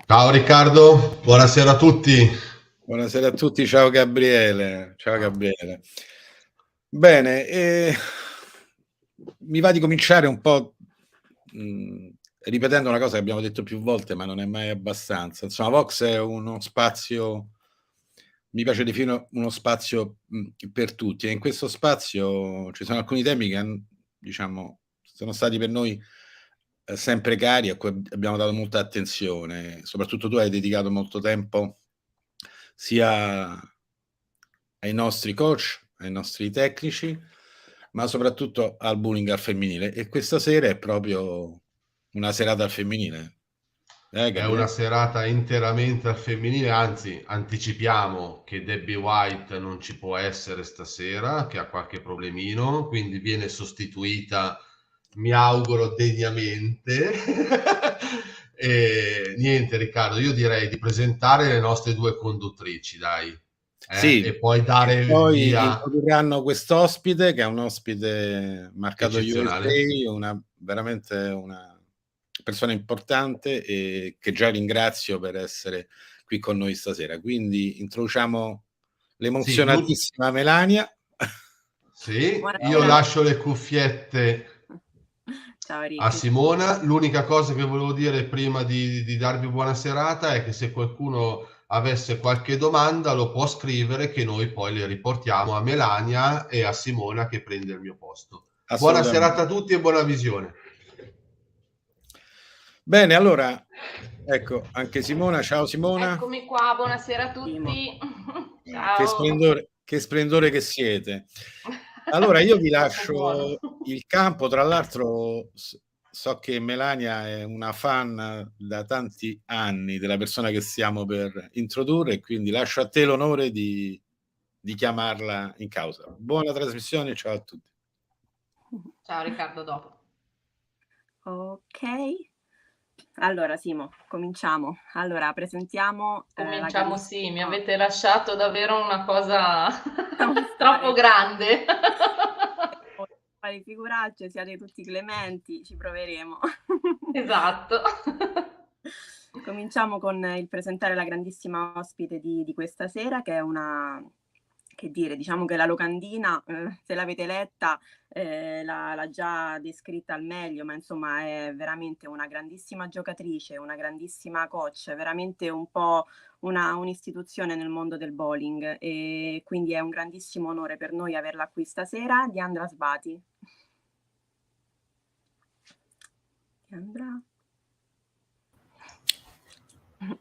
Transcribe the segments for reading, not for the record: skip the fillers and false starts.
Ciao Riccardo, buonasera a tutti. Buonasera a tutti, ciao Gabriele. Ciao Gabriele. Bene, mi va di cominciare un po' ripetendo una cosa che abbiamo detto più volte, ma non è mai abbastanza. Insomma, Vox è uno spazio, mi piace definire uno spazio per tutti, e in questo spazio ci sono alcuni temi che, diciamo, sono stati per noi sempre cari, a cui abbiamo dato molta attenzione. Soprattutto tu hai dedicato molto tempo sia ai nostri coach, ai nostri tecnici, ma soprattutto al bullying al femminile. E questa sera è proprio una serata al femminile. È una Gabriele? serata interamente al femminile, anzi anticipiamo che Debbie White non ci può essere stasera, che ha qualche problemino, quindi viene sostituita, mi auguro, degnamente. E niente Riccardo, io direi di presentare le nostre due conduttrici, dai, Sì, e poi e dare il poi via introdurranno quest'ospite che è un ospite marcato eccezionale. USA, veramente una persona importante e che già ringrazio per essere qui con noi stasera. Quindi introduciamo Sì, l'emozionatissima Melania. sì, io Buonasera. lascio le cuffiette Ciao a Ricky. Simona. L'unica cosa che volevo dire prima di darvi buona serata è che se qualcuno avesse qualche domanda lo può scrivere, che noi poi le riportiamo a Melania e a Simona che prende il mio posto. Buona serata Assolutamente. a tutti e buona visione. Bene, allora, ecco, anche Simona. Ciao Simona. Eccomi qua, buonasera a Timo. tutti. Che Ciao. splendore che siete. Allora io vi Troppo lascio buono. il campo, tra l'altro so che Melania è una fan da tanti anni della persona che stiamo per introdurre, quindi lascio a te l'onore di chiamarla in causa. Buona trasmissione, ciao a tutti. Ciao Riccardo, dopo. Ok. Allora, Simo, cominciamo. Allora, presentiamo la Cominciamo, sì, mi carissima avete lasciato davvero una cosa troppo stare. grande. Fare figuracce, siate tutti clementi, ci proveremo. Esatto. Cominciamo con il presentare la grandissima ospite di questa sera, che è una, che dire, diciamo che la locandina, se l'avete letta, l'ha già descritta al meglio, ma insomma è veramente una grandissima giocatrice, una grandissima coach, veramente un po' un'istituzione nel mondo del bowling, e quindi è un grandissimo onore per noi averla qui stasera. DIANDRA Asbati. DIANDRA.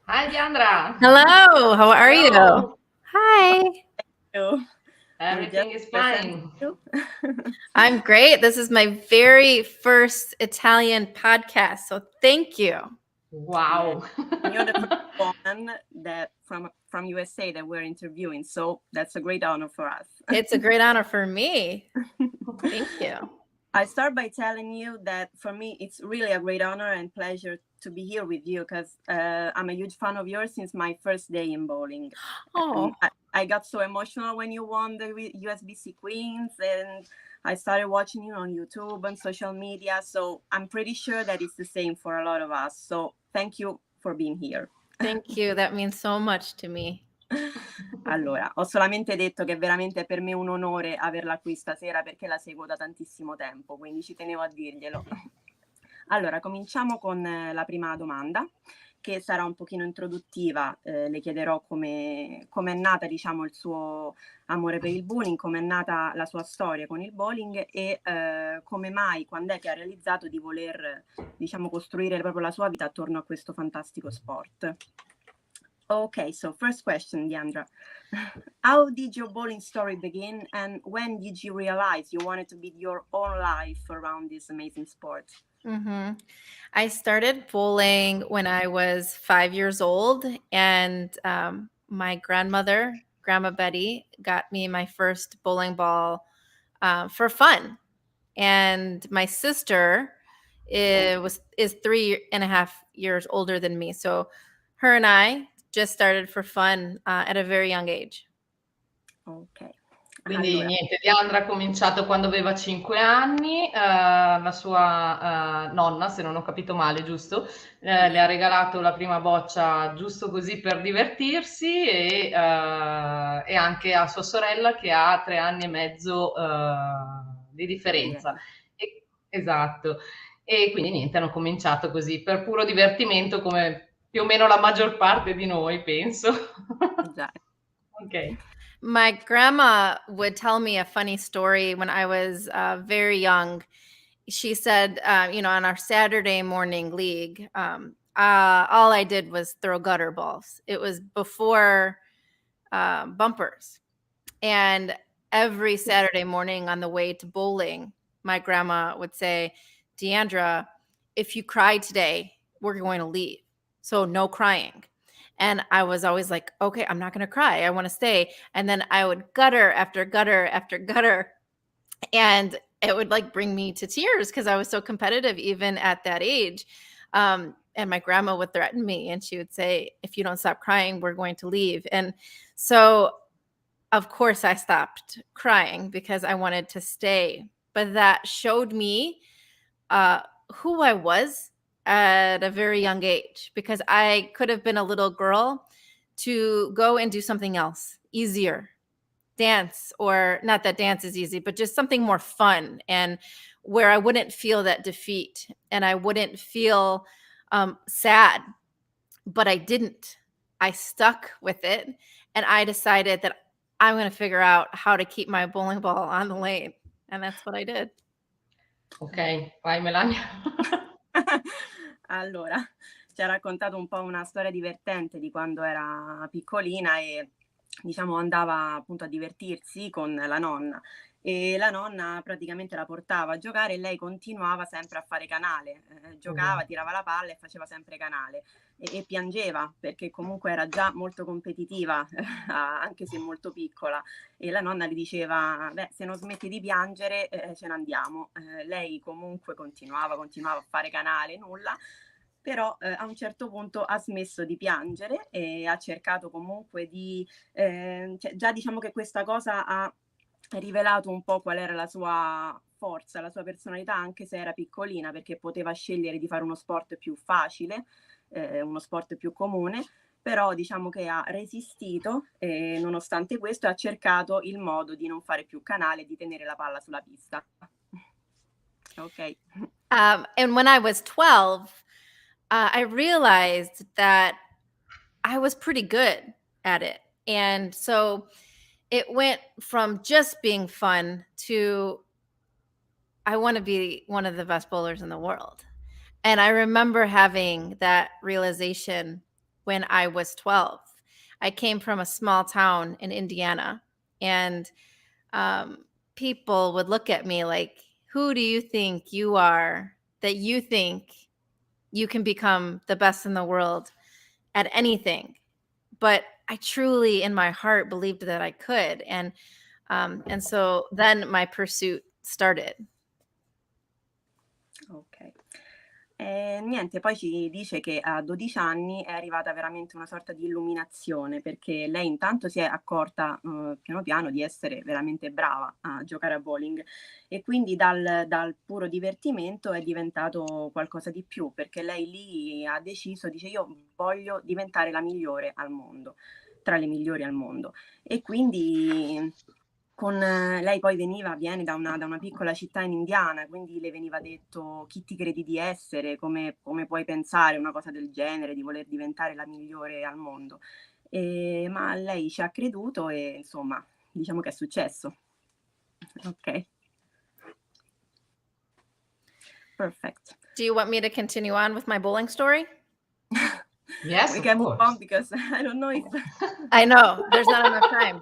Hi Diandra. Hello, how are you? Hello. Hi. Everything is fine. I'm great. This is my very first Italian podcast, so thank you. Wow. And you're the first one that from USA that we're interviewing, so that's a great honor for us. It's a great honor for me. Thank you. I start by telling you that for me, it's really a great honor and pleasure to be here with you, because I'm a huge fan of yours since my first day in bowling. Oh, I got so emotional when you won the USBC Queens, and I started watching you on YouTube and social media. So I'm pretty sure that it's the same for a lot of us. So thank you for being here. thank you. That means so much to me. Allora, ho solamente detto che veramente è per me un onore averla qui stasera, perché la seguo da tantissimo tempo, quindi ci tenevo a dirglielo. Allora, cominciamo con la prima domanda, che sarà un pochino introduttiva. Le chiederò come è nata, diciamo, il suo amore per il bowling, come è nata la sua storia con il bowling e come mai, quando è che ha realizzato di voler, diciamo, costruire proprio la sua vita attorno a questo fantastico sport. Okay, so first question, Diandra. How did your bowling story begin, and when did you realize you wanted to build your own life around this amazing sport? I started bowling when I was 5 years old, and my grandmother, Grandma Betty, got me my first bowling ball for fun. And my sister is 3.5 years older than me. So her and I just started for fun at a very young age. Ok. Quindi Allora, niente, Diandra ha cominciato quando aveva 5 anni, la sua nonna, se non ho capito male, giusto? Le ha regalato la prima boccia giusto così per divertirsi e anche a sua sorella che ha 3 anni e mezzo di differenza. Esatto. E quindi niente, hanno cominciato così per puro divertimento come più o meno la maggior parte di noi, penso. già. Ok. My grandma would tell me a funny story when I was very young. She said, on our Saturday morning league, all I did was throw gutter balls. It was before bumpers. And every Saturday morning on the way to bowling, my grandma would say, "Deandra, if you cry today, we're going to leave. So no crying." And I was always like, okay, I'm not going to cry. I want to stay. And then I would gutter after gutter after gutter. And it would like bring me to tears because I was so competitive even at that age. And my grandma would threaten me and she would say, if you don't stop crying, we're going to leave. And so of course I stopped crying because I wanted to stay. But that showed me who I was at a very young age, because I could have been a little girl to go and do something else easier, dance, or not that dance is easy, but just something more fun and where I wouldn't feel that defeat and I wouldn't feel sad. But I didn't. I stuck with it and I decided that I'm going to figure out how to keep my bowling ball on the lane. And that's what I did. Ok, vai Melania. Allora, ci ha raccontato un po' una storia divertente di quando era piccolina e diciamo andava appunto a divertirsi con la nonna e la nonna praticamente la portava a giocare e lei continuava sempre a fare canale, giocava, tirava la palla e faceva sempre canale e piangeva perché comunque era già molto competitiva anche se molto piccola e la nonna le diceva beh se non smetti di piangere ce ne andiamo. Lei comunque continuava a fare canale, nulla. Però a un certo punto ha smesso di piangere e ha cercato comunque di cioè già diciamo che questa cosa ha rivelato un po' qual era la sua forza, la sua personalità, anche se era piccolina, perché poteva scegliere di fare uno sport più facile, uno sport più comune, però diciamo che ha resistito e nonostante questo ha cercato il modo di non fare più canale e di tenere la palla sulla pista. Ok. And when I was 12, I realized that I was pretty good at it. And so it went from just being fun to I want to be one of the best bowlers in the world. And I remember having that realization when I was 12. I came from a small town in Indiana, and people would look at me like, who do you think you are that you think you can become the best in the world at anything? But I truly in my heart believed that I could. And so then my pursuit started. Ok. Niente, poi ci dice che a 12 anni è arrivata veramente una sorta di illuminazione, perché lei intanto si è accorta piano piano di essere veramente brava a giocare a bowling e quindi dal puro divertimento è diventato qualcosa di più, perché lei lì ha deciso, dice io voglio diventare la migliore al mondo, tra le migliori al mondo. E quindi lei poi viene da una piccola città in Indiana, quindi le veniva detto chi ti credi di essere, come puoi pensare una cosa del genere, di voler diventare la migliore al mondo. Ma lei ci ha creduto e insomma, diciamo che è successo. Ok. Perfect. Do you want me to continue on with my bowling story? Yes, We of can move course. on because I don't know if I know, there's not enough time.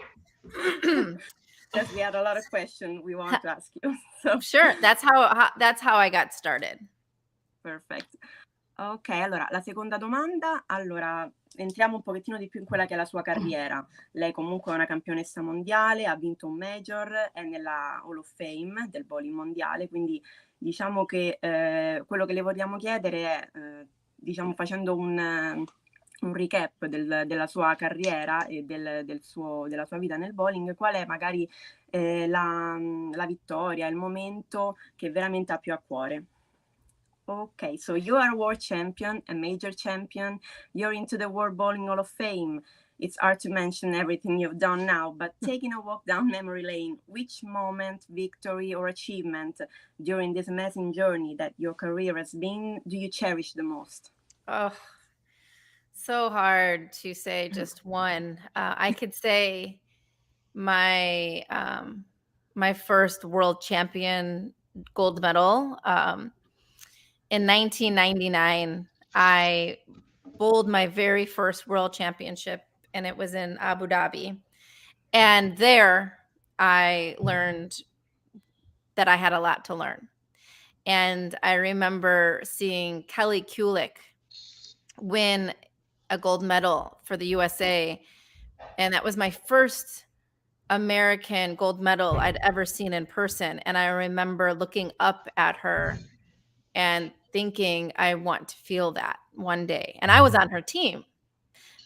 because we had a lot of questions we want to ask you. So. Sure, that's how I got started. Perfect. Ok, allora la seconda domanda, allora entriamo un pochettino di più in quella che è la sua carriera. Lei comunque è una campionessa mondiale, ha vinto un major, è nella Hall of Fame del bowling mondiale, quindi diciamo che quello che le vogliamo chiedere è, diciamo facendo un recap della sua carriera e della sua vita nel bowling, qual è magari la vittoria, il momento che veramente ha più a cuore. Okay, so you are a world champion, a major champion, you're into the World Bowling Hall of Fame. It's hard to mention everything you've done now, but taking a walk down memory lane, which moment, victory, or achievement during this amazing journey that your career has been do you cherish the most? Oh, so hard to say just one. I could say my my first world champion gold medal. In 1999, I bowled my very first world championship, and it was in Abu Dhabi. And there I learned that I had a lot to learn. And I remember seeing Kelly Kulick win a gold medal for the USA. And that was my first American gold medal I'd ever seen in person. And I remember looking up at her and thinking, I want to feel that one day. And I was on her team,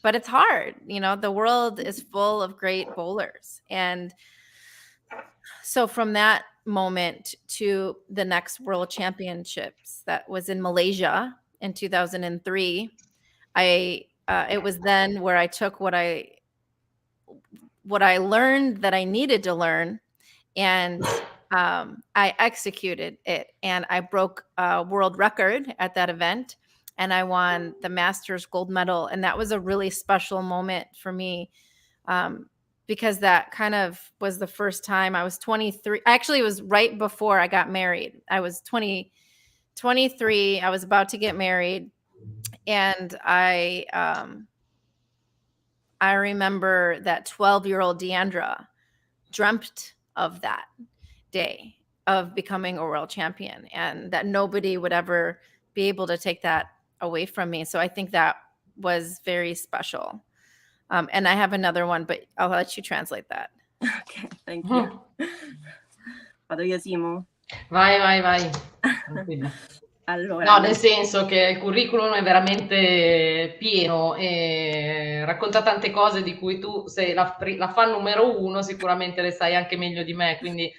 but it's hard. You know, the world is full of great bowlers. And so from that moment to the next world championships that was in Malaysia in 2003, it was then where I took what I learned that I needed to learn, and I executed it, and I broke a world record at that event, and I won the Masters gold medal. And that was a really special moment for me, because that kind of was the first time. I was 23. Actually, it was right before I got married. I was 23. I was about to get married, and I remember that 12-year-old DIANDRA dreamt of that day of becoming a world champion, and that nobody would ever be able to take that away from me. So I think that was very special. And I have another one, but I'll let you translate that. Okay, thank you. Vado io, Simo? Vai. Tranquilla. Allora, No, nel senso che il curriculum è veramente pieno e racconta tante cose di cui tu sei la fan numero 1, sicuramente le sai anche meglio di me, quindi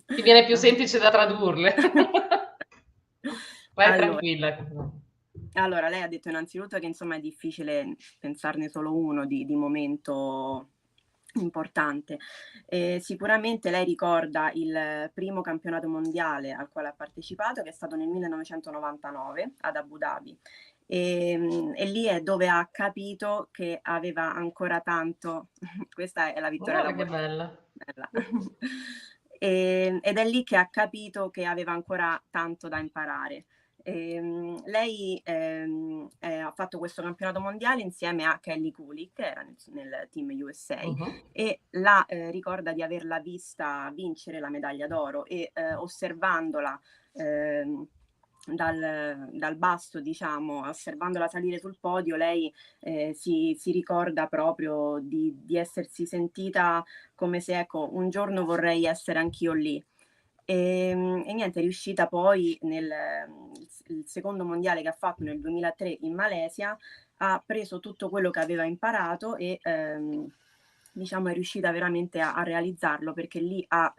ti viene più semplice da tradurle. Vai tranquilla. Allora, lei ha detto innanzitutto che insomma è difficile pensarne solo uno di momento importante. Sicuramente lei ricorda il primo campionato mondiale al quale ha partecipato, che è stato nel 1999 ad Abu Dhabi. E lì è dove ha capito che aveva ancora tanto. Questa è la vittoria Guarda che bella. Ed è lì che ha capito che aveva ancora tanto da imparare. Lei ha fatto questo campionato mondiale insieme a Kelly Kulick, che era nel team USA, e la ricorda di averla vista vincere la medaglia d'oro, e osservandola dal basso, diciamo, osservandola salire sul podio, lei si ricorda proprio di essersi sentita come se, ecco, un giorno vorrei essere anch'io lì. E niente, è riuscita poi nel secondo mondiale che ha fatto nel 2003 in Malesia, ha preso tutto quello che aveva imparato e diciamo è riuscita veramente a realizzarlo, perché lì ha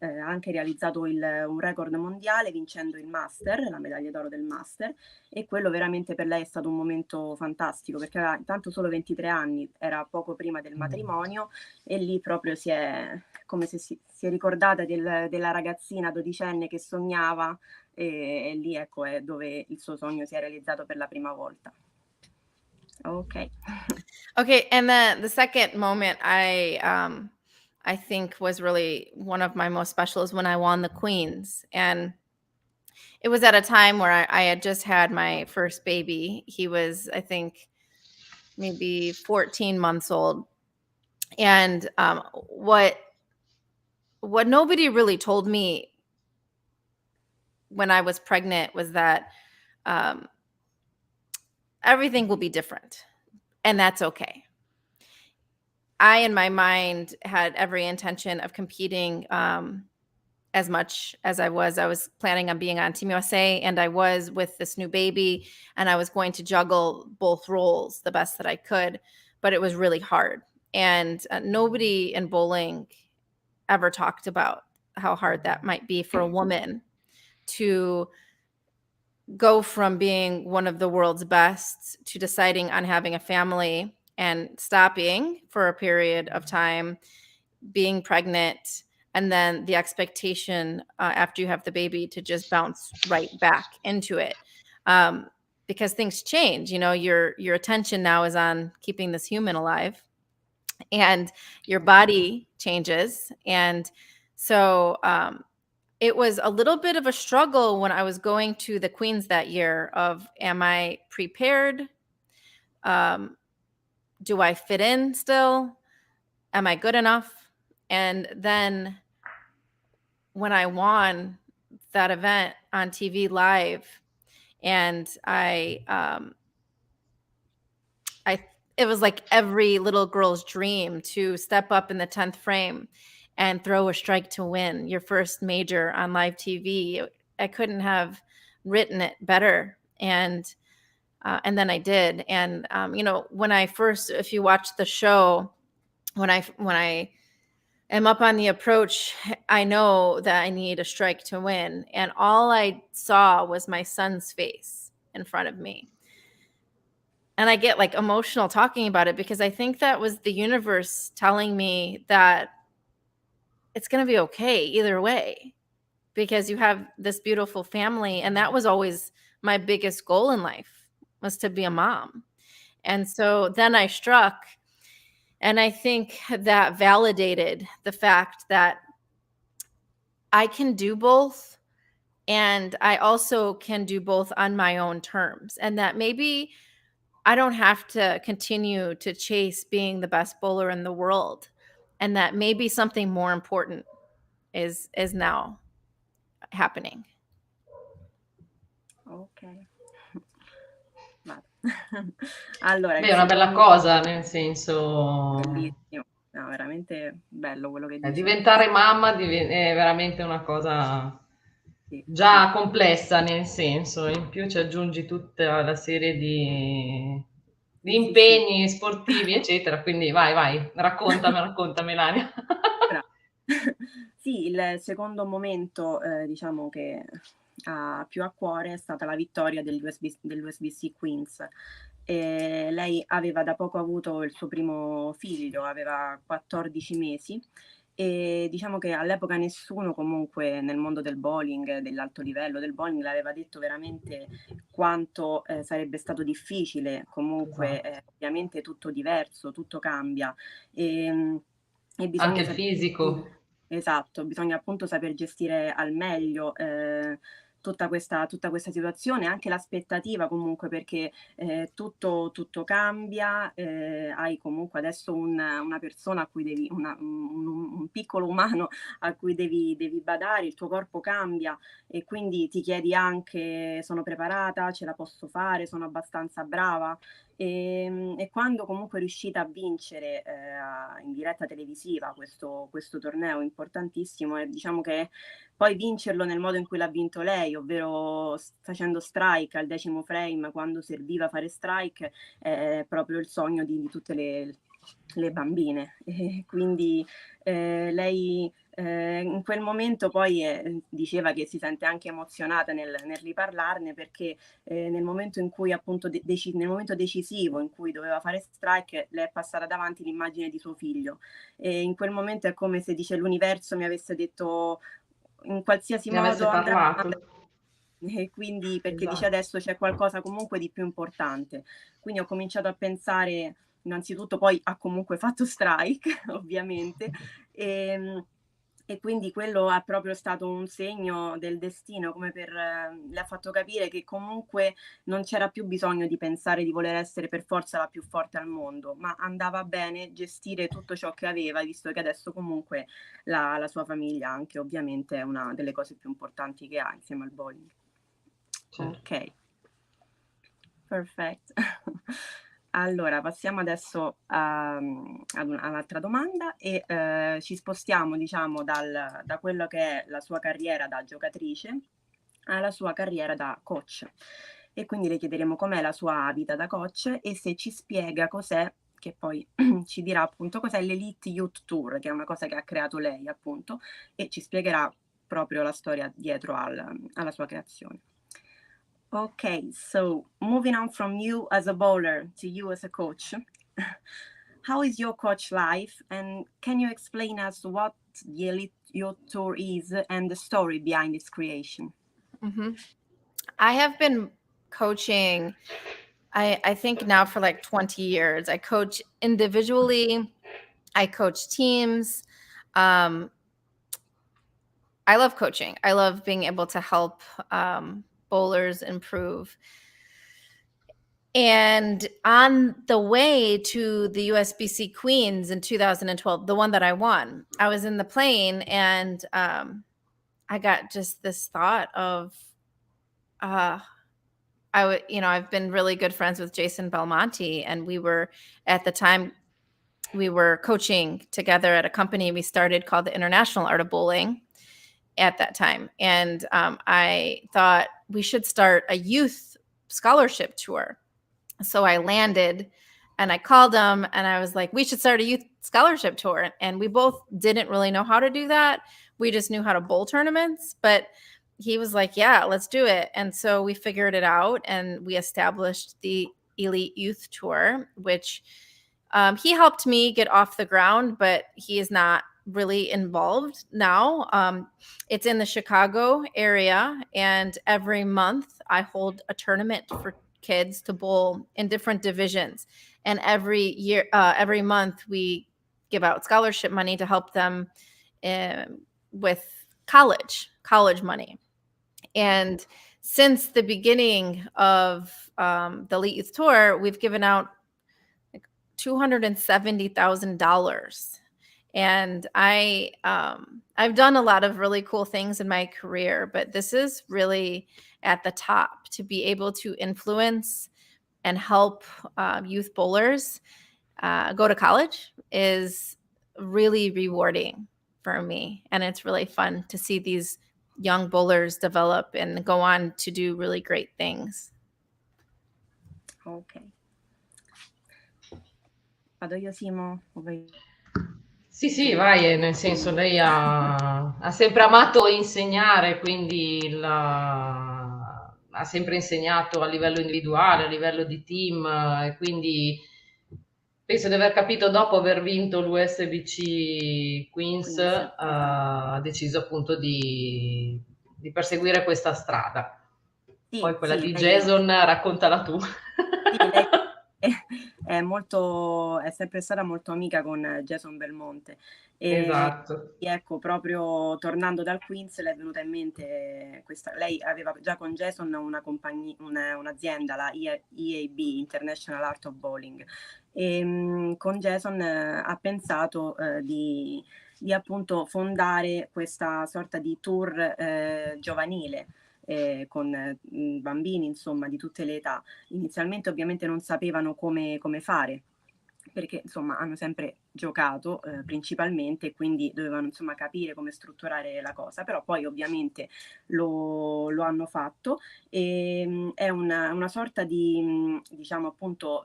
anche realizzato un record mondiale vincendo il Master, la medaglia d'oro del Master, e quello veramente per lei è stato un momento fantastico, perché aveva intanto solo 23 anni, era poco prima del matrimonio, e lì proprio si è come se si è ricordata della ragazzina dodicenne che sognava, e lì, ecco, è dove il suo sogno si è realizzato per la prima volta. Okay. Okay, and the second moment I think was really one of my most special is when I won the Queens. And it was at a time where I had just had my first baby. He was, I think, maybe 14 months old. And what nobody really told me when I was pregnant was that everything will be different, and that's okay. I, in my mind, had every intention of competing as much as I was planning on being on Team USA, and I was with this new baby, and I was going to juggle both roles the best that I could, but it was really hard. And nobody in bowling ever talked about how hard that might be for a woman to go from being one of the world's best to deciding on having a family and stopping for a period of time, being pregnant, and then the expectation after you have the baby to just bounce right back into it. Because things change, your attention now is on keeping this human alive, and your body changes. And so it was a little bit of a struggle when I was going to the Queens that year of, am I prepared? Do I fit in still? Am I good enough? And then when I won that event on TV live, and it was like every little girl's dream to step up in the 10th frame and throw a strike to win your first major on live TV. I couldn't have written it better. And then I did. And, when I first, if you watch the show, when I am up on the approach, I know that I need a strike to win. And all I saw was my son's face in front of me. And I get like emotional talking about it, because I think that was the universe telling me that it's going to be okay either way, because you have this beautiful family. And that was always my biggest goal in life, was to be a mom. And so then I struck, and I think that validated the fact that I can do both. And I also can do both on my own terms, and that maybe I don't have to continue to chase being the best bowler in the world, and that maybe something more important is now happening. Ok. Vado. Allora, Beh, è una bella cosa, nel senso, bellissimo. No, veramente bello quello che dici. diventare mamma è veramente una cosa Sì, già complessa, nel senso, in più ci aggiungi tutta la serie di Sì, impegni sportivi, eccetera. Quindi vai, racconta Melania. Brava. Sì, il secondo momento, diciamo che ha più a cuore è stata la vittoria dell'USBC Queens. Lei aveva da poco avuto il suo primo figlio, aveva 14 mesi, e diciamo che all'epoca nessuno comunque nel mondo del bowling, dell'alto livello del bowling, le aveva detto veramente quanto sarebbe stato difficile. Comunque ovviamente tutto diverso, tutto cambia. E bisogna Anche il saper fisico. gestire. Esatto, bisogna appunto saper gestire al meglio tutta questa situazione, anche l'aspettativa comunque, perché tutto cambia, hai comunque adesso una persona a cui devi, un piccolo umano a cui devi badare, il tuo corpo cambia, e quindi ti chiedi anche: sono preparata, ce la posso fare, sono abbastanza brava? E quando comunque è riuscita a vincere in diretta televisiva questo torneo importantissimo, e diciamo che poi vincerlo nel modo in cui l'ha vinto lei, ovvero facendo strike al 10° frame, quando serviva fare strike, è proprio il sogno di tutte le bambine. E quindi lei in quel momento poi diceva che si sente anche emozionata nel riparlarne, perché nel momento in cui appunto nel momento decisivo in cui doveva fare strike, le è passata davanti l'immagine di suo figlio, e in quel momento è come se, dice, l'universo mi avesse detto in qualsiasi Mi avesse modo andrà, parlato. e quindi, perché dice Esatto. adesso c'è qualcosa comunque di più importante. Quindi ho cominciato a pensare, innanzitutto, poi ha comunque fatto strike ovviamente, e quindi quello ha proprio stato un segno del destino, come le ha fatto capire che comunque non c'era più bisogno di pensare di voler essere per forza la più forte al mondo, ma andava bene gestire tutto ciò che aveva, visto che adesso comunque la sua famiglia anche ovviamente è una delle cose più importanti che ha insieme al bowling. Certo. Ok, perfetto. Allora, passiamo adesso ad un'altra domanda, e ci spostiamo, diciamo, da quello che è la sua carriera da giocatrice alla sua carriera da coach. E quindi le chiederemo com'è la sua vita da coach, e se ci spiega cos'è che poi ci dirà appunto cos'è l'Elite Youth Tour, che è una cosa che ha creato lei appunto, e ci spiegherà proprio la storia dietro alla sua creazione. Okay, so moving on from you as a bowler to you as a coach, how is your coach life, and can you explain us what the Elite Youth Tour is and the story behind its creation? I have been coaching, I think now for like 20 years. I coach individually, I coach teams. I love coaching. I love being able to help bowlers improve. And on the way to the USBC Queens in 2012, the one that I won, I was in the plane and I got just this thought of, I've been really good friends with Jason Belmonte, and we were at the time we were coaching together at a company we started called the International Art of Bowling at that time. And I thought we should start a youth scholarship tour. So I landed and I called him and I was like, we should start a youth scholarship tour. And we both didn't really know how to do that. We just knew how to bowl tournaments, but he was like, yeah, let's do it. And so we figured it out and we established the Elite Youth Tour, which he helped me get off the ground, but he is not really involved now. It's in the Chicago area, and every month I hold a tournament for kids to bowl in different divisions. And every month we give out scholarship money to help them with college money. And since the beginning of the Elite Youth Tour, we've given out like $270,000. And I've done a lot of really cool things in my career, but this is really at the top. To be able to influence and help youth bowlers go to college is really rewarding for me. And it's really fun to see these young bowlers develop and go on to do really great things. Ok. Vado io, Simo? O vai? Sì, vai, nel senso lei ha sempre amato insegnare, quindi ha sempre insegnato a livello individuale, a livello di team, e quindi penso di aver capito dopo aver vinto l'USBC Queens, ha deciso appunto di perseguire questa strada. Sì, Poi quella sì, di lei- Jason, raccontala tu. Sì, lei è sempre stata molto amica con Jason Belmonte. Esatto. E ecco, proprio tornando dal Queens, le è venuta in mente questa. Lei aveva già con Jason un'azienda, la EAB, International Art of Bowling. E con Jason ha pensato di appunto fondare questa sorta di tour giovanile. Con bambini, insomma, di tutte le età. Inizialmente ovviamente non sapevano come fare, perché insomma hanno sempre giocato principalmente, e quindi dovevano insomma capire come strutturare la cosa, però poi ovviamente lo hanno fatto, e è una sorta di diciamo appunto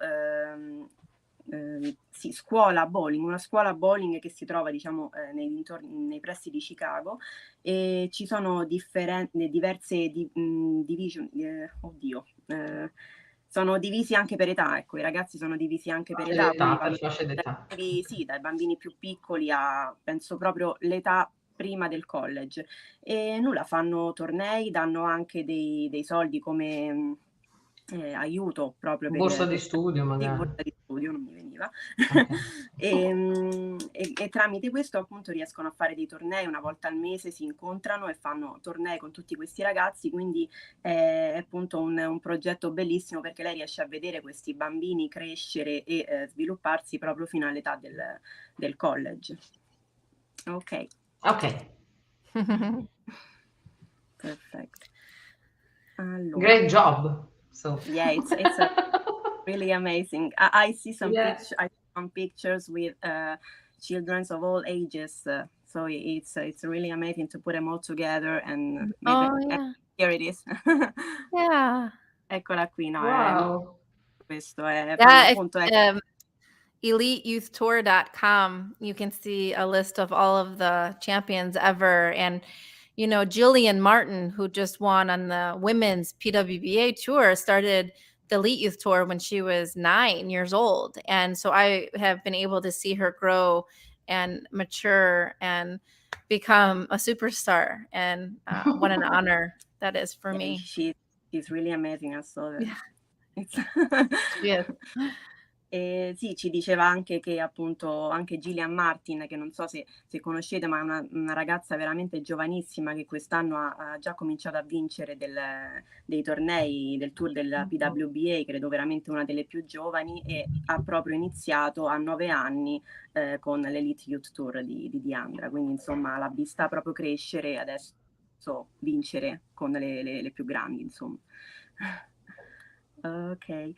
sì, scuola bowling, una scuola bowling che si trova diciamo nei pressi di Chicago, e ci sono diverse division, sono divisi anche per età, ecco, i ragazzi sono divisi anche per età, quindi vanno dai bambini più piccoli a, penso proprio l'età prima del college, e nulla, fanno tornei, danno anche dei soldi come aiuto proprio Borsa di studio magari. Borsa di studio, non mi veniva. Okay. e tramite questo appunto riescono a fare dei tornei, una volta al mese si incontrano e fanno tornei con tutti questi ragazzi, quindi è appunto un progetto bellissimo, perché lei riesce a vedere questi bambini crescere e svilupparsi proprio fino all'età del college. Ok. Perfetto. Allora. Great job. So. Yeah, it's really amazing. I see some pictures with children of all ages, so it's really amazing to put them all together and here it is. Yeah. Eccola qui, no? Wow. Questo è Yeah, appunto eliteyouthtour.com, you can see a list of all of the champions ever. And, you know, Jillian Martin, who just won on the women's PWBA tour, started the Elite Youth Tour when she was 9 years old. And so I have been able to see her grow and mature and become a superstar. And what an honor that is for me. She's really amazing. I saw that. Yeah. It's Yes. sì, ci diceva anche che appunto anche Gillian Martin, che non so se conoscete, ma è una ragazza veramente giovanissima che quest'anno ha già cominciato a vincere dei tornei del tour della PWBA, credo veramente una delle più giovani, e ha proprio iniziato a 9 anni con l'Elite Youth Tour di Diandra, quindi insomma l'ha vista proprio crescere e adesso vincere con le più grandi, insomma. Ok.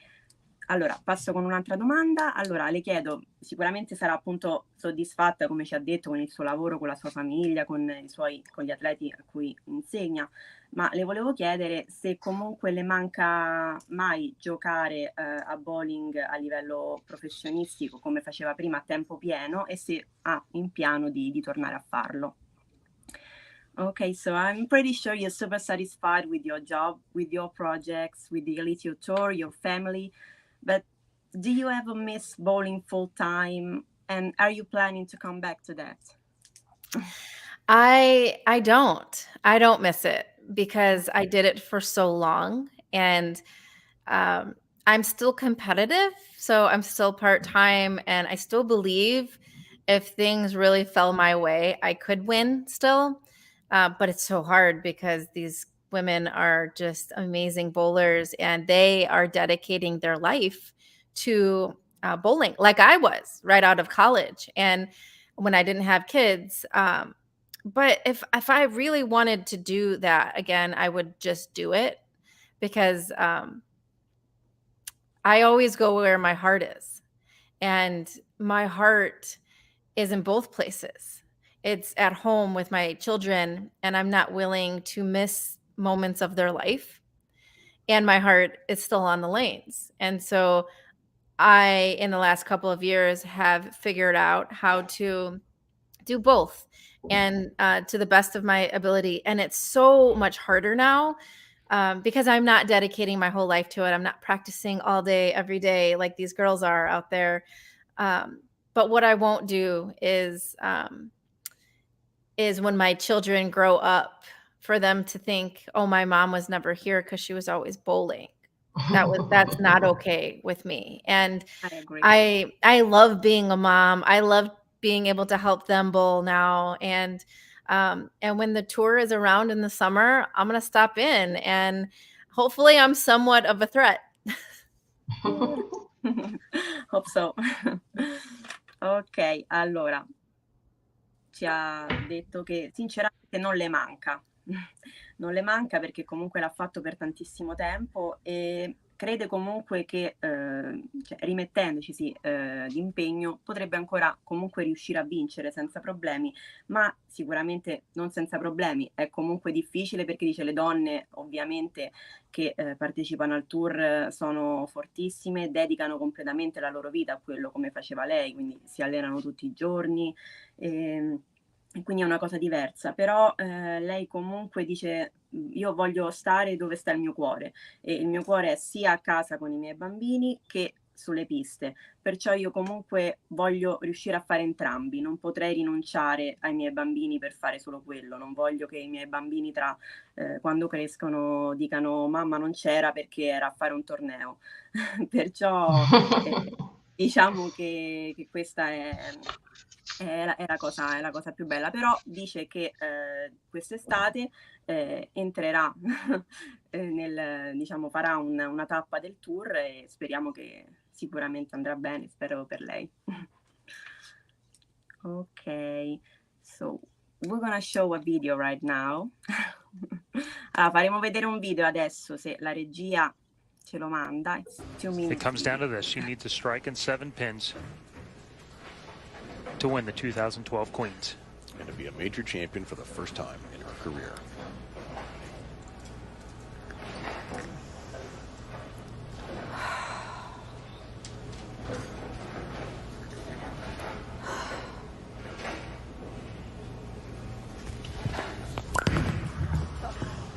Allora, passo con un'altra domanda. Allora, le chiedo, sicuramente sarà appunto soddisfatta, come ci ha detto, con il suo lavoro, con la sua famiglia, con gli atleti a cui insegna, ma le volevo chiedere se comunque le manca mai giocare a bowling a livello professionistico, come faceva prima a tempo pieno, e se ha in piano di tornare a farlo. Okay, so I'm pretty sure you're super satisfied with your job, with your projects, with the Elite Youth Tour, your family. But do you ever miss bowling full time? And are you planning to come back to that? I don't miss it because I did it for so long, and I'm still competitive, so I'm still part-time, and I still believe if things really fell my way, I could win still. But it's so hard because these women are just amazing bowlers, and they are dedicating their life to bowling, like I was right out of college and when I didn't have kids. But if I really wanted to do that again, I would just do it because I always go where my heart is, and my heart is in both places. It's at home with my children, and I'm not willing to miss moments of their life. And my heart is still on the lanes. And so I, in the last couple of years, have figured out how to do both and to the best of my ability. And it's so much harder now because I'm not dedicating my whole life to it. I'm not practicing all day, every day, like these girls are out there. But what I won't do is when my children grow up, for them to think, oh, my mom was never here because she was always bowling. That's not okay with me. And I agree. I love being a mom. I love being able to help them bowl now. And when the tour is around in the summer, I'm going to stop in, and hopefully I'm somewhat of a threat. Hope so. Ok, allora ci ha detto che sinceramente non le manca. Non le manca perché comunque l'ha fatto per tantissimo tempo e crede comunque che rimettendoci di impegno potrebbe ancora comunque riuscire a vincere senza problemi, ma sicuramente non senza problemi. È comunque difficile perché dice le donne ovviamente che partecipano al tour sono fortissime, dedicano completamente la loro vita a quello come faceva lei, quindi si allenano tutti i giorni. E quindi è una cosa diversa, però lei comunque dice io voglio stare dove sta il mio cuore, e il mio cuore è sia a casa con i miei bambini che sulle piste, perciò io comunque voglio riuscire a fare entrambi, non potrei rinunciare ai miei bambini per fare solo quello, non voglio che i miei bambini quando crescono dicano mamma non c'era perché era a fare un torneo, perciò diciamo che questa è la cosa più bella, però dice che quest'estate entrerà diciamo farà una tappa del tour e speriamo che sicuramente andrà bene, spero per lei. Ok, so we're gonna show a video right now. Allora, faremo vedere un video adesso se la regia ce lo manda. It's 2 minutes. It comes down to this. She needs a strike and 7 pins to win the 2012 Queens. And to be a major champion for the first time in her career.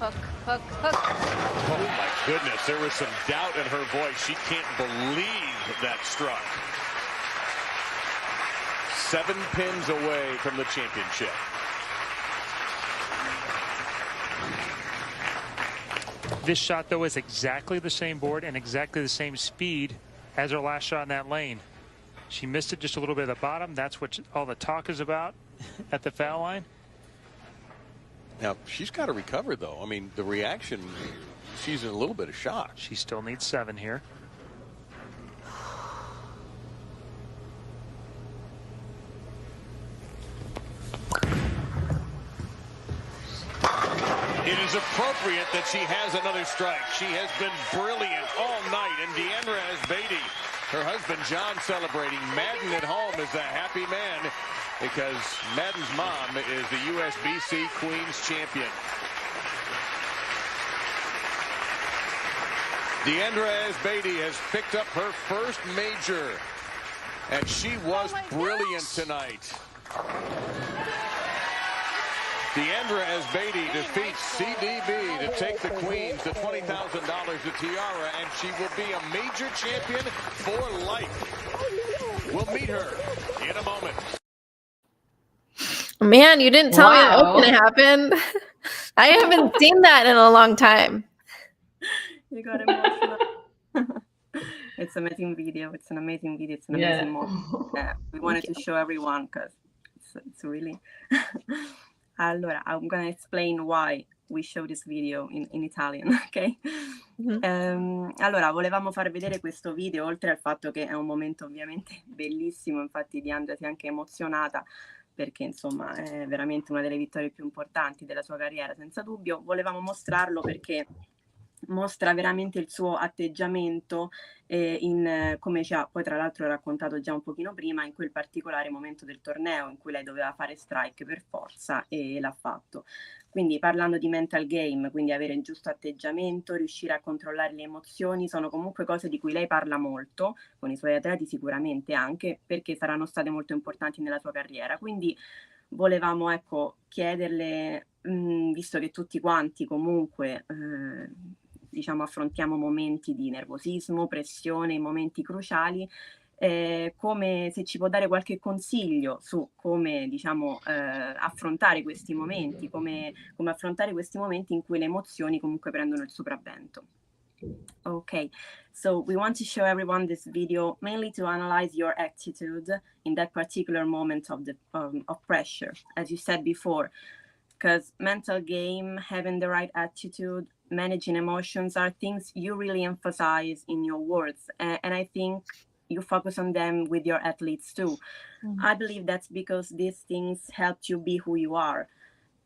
Hook, hook, hook. Oh my goodness, there was some doubt in her voice. She can't believe that struck. 7 pins away from the championship. This shot, though, is exactly the same board and exactly the same speed as her last shot in that lane. She missed it just a little bit at the bottom. That's what all the talk is about at the foul line. Now, she's got to recover, though. I mean, the reaction, she's in a little bit of shock. She still needs 7 here. It is appropriate that she has another strike. She has been brilliant all night. And DIANDRA ASBATY, her husband John, celebrating. Madden at home is a happy man because Madden's mom is the USBC Queens champion. DIANDRA ASBATY has picked up her first major, and she was brilliant tonight. DIANDRA ASBATY defeats CDB to take the Queens to $20,000 the tiara, and she will be a major champion for life. We'll meet her in a moment. Man, you didn't tell me that was going to happen. I haven't seen that in a long time. You got emotional. It's an amazing video. It's an amazing video. It's an amazing moment. We wanted to show everyone because it's really... Allora, I'm going to explain why we show this video in Italian, ok? Allora, volevamo far vedere questo video, oltre al fatto che è un momento ovviamente bellissimo, infatti DIANDRA si è anche emozionata, perché insomma è veramente una delle vittorie più importanti della sua carriera, senza dubbio. Volevamo mostrarlo perché mostra veramente il suo atteggiamento come ci ha poi tra l'altro raccontato già un pochino prima, in quel particolare momento del torneo in cui lei doveva fare strike per forza e l'ha fatto. Quindi parlando di mental game, quindi avere il giusto atteggiamento, riuscire a controllare le emozioni, sono comunque cose di cui lei parla molto, con i suoi atleti sicuramente anche, perché saranno state molto importanti nella sua carriera. Quindi volevamo, ecco, chiederle, visto che tutti quanti comunque diciamo affrontiamo momenti di nervosismo, pressione, momenti cruciali, come se ci può dare qualche consiglio su come diciamo affrontare questi momenti, come affrontare questi momenti in cui le emozioni comunque prendono il sopravvento. Okay, so we want to show everyone this video mainly to analyze your attitude in that particular moment of pressure, as you said before, because mental game, having the right attitude, managing emotions are things you really emphasize in your words, and I think you focus on them with your athletes too. I believe that's because these things helped you be who you are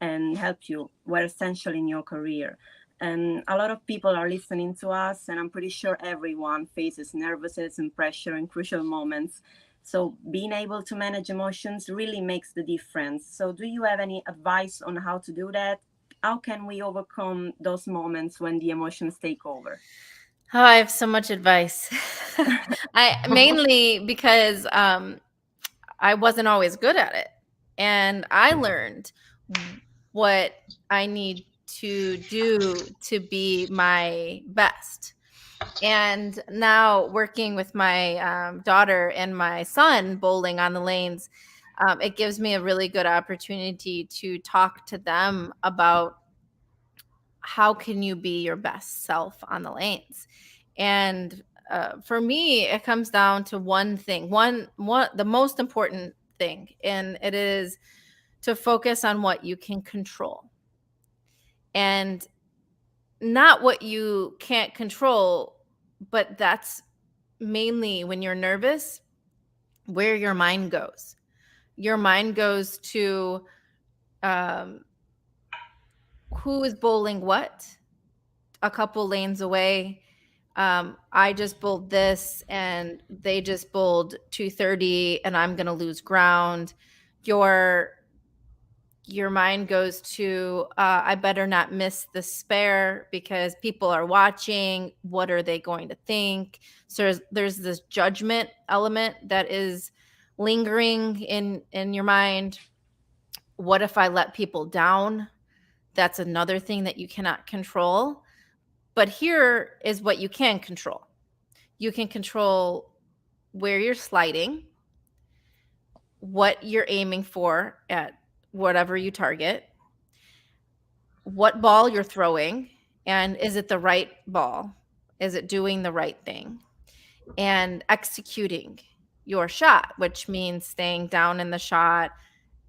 and helped you, were essential in your career. And a lot of people are listening to us, and I'm pretty sure everyone faces nervousness and pressure in crucial moments. So being able to manage emotions really makes the difference. So do you have any advice on how to do that? How can we overcome those moments when the emotions take over? Oh, I have so much advice. Mainly because I wasn't always good at it. And I learned what I need to do to be my best. And now working with my daughter and my son bowling on the lanes, it gives me a really good opportunity to talk to them about how can you be your best self on the lanes. And for me, it comes down to one thing, the most important thing, and it is to focus on what you can control and not what you can't control. But that's mainly when you're nervous, where your mind goes. Your mind goes to who is bowling what a couple lanes away. I just bowled this and they just bowled 230 and I'm going to lose ground. Your mind goes to, I better not miss the spare because people are watching. What are they going to think? So there's this judgment element that is lingering in your mind. What if I let people down that's another thing that you cannot control. But here is what you can control. You can control where you're sliding, what you're aiming for at whatever you target, what ball you're throwing, and is it the right ball? Is it doing the right thing? And executing your shot, which means staying down in the shot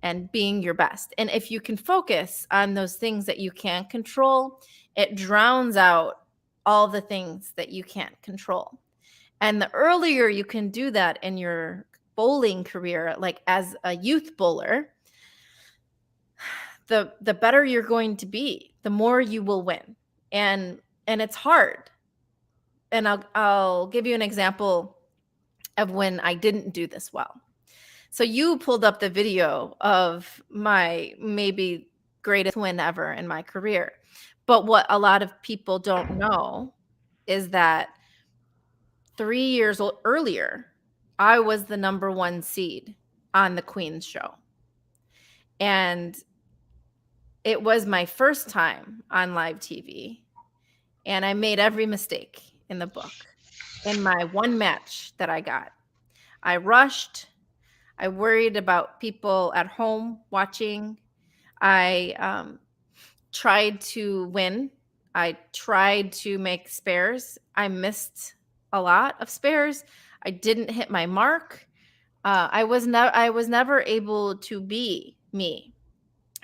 and being your best. And if you can focus on those things that you can't control, it drowns out all the things that you can't control. And the earlier you can do that in your bowling career, like as a youth bowler, the better you're going to be, the more you will win. And it's hard. And I'll give you an example of when I didn't do this well. So you pulled up the video of my maybe greatest win ever in my career. But what a lot of people don't know is that 3 years earlier, I was the number 1 seed on the Queen's show. And it was my first time on live TV. And I made every mistake in the book. In my one match that I got, I rushed. I worried about people at home watching. I tried to win. I tried to make spares. I missed a lot of spares. I didn't hit my mark. I was never able to be me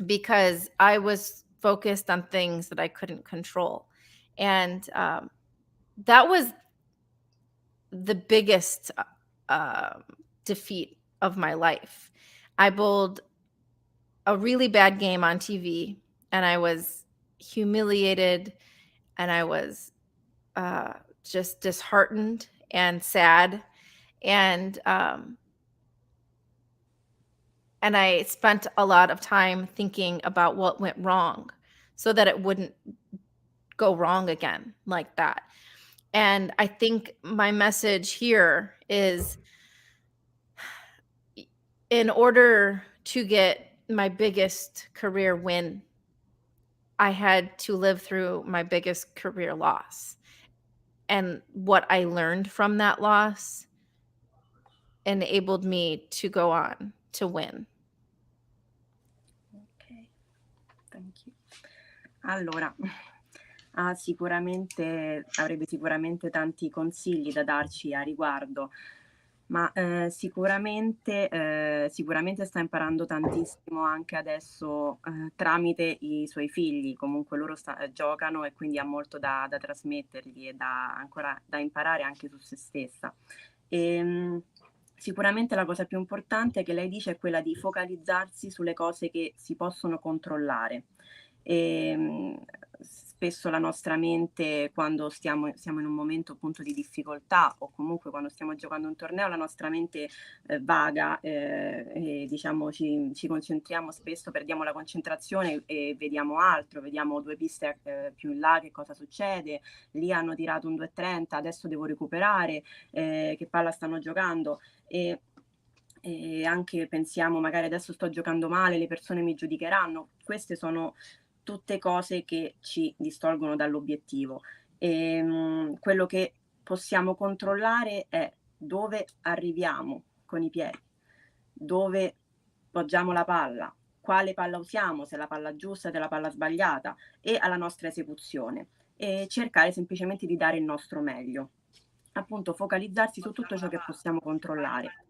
because I was focused on things that I couldn't control. And that was the biggest defeat of my life. I bowled a really bad game on TV, and I was humiliated, and I was just disheartened and sad, and I spent a lot of time thinking about what went wrong so that it wouldn't go wrong again like that. And I think my message here is, in order to get my biggest career win, I had to live through my biggest career loss. And what I learned from that loss enabled me to go on to win. Ok, thank you. Allora, avrebbe sicuramente tanti consigli da darci a riguardo, ma sicuramente sta imparando tantissimo anche adesso tramite i suoi figli. Comunque loro giocano e quindi ha molto da trasmettergli e ancora da imparare anche su se stessa. Sicuramente la cosa più importante che lei dice è quella di focalizzarsi sulle cose che si possono controllare. Spesso la nostra mente, quando siamo in un momento appunto di difficoltà, o comunque quando stiamo giocando un torneo, la nostra mente vaga e diciamo ci concentriamo, spesso perdiamo la concentrazione e vediamo altro, vediamo 2 piste più in là, che cosa succede, lì hanno tirato un 2,30, adesso devo recuperare, che palla stanno giocando, e anche pensiamo magari adesso sto giocando male, le persone mi giudicheranno. Queste sono tutte cose che ci distolgono dall'obiettivo. Quello che possiamo controllare è dove arriviamo con i piedi, dove poggiamo la palla, quale palla usiamo, se è la palla giusta, se è la palla sbagliata, e alla nostra esecuzione, e cercare semplicemente di dare il nostro meglio. Appunto, focalizzarsi su tutto ciò che possiamo controllare.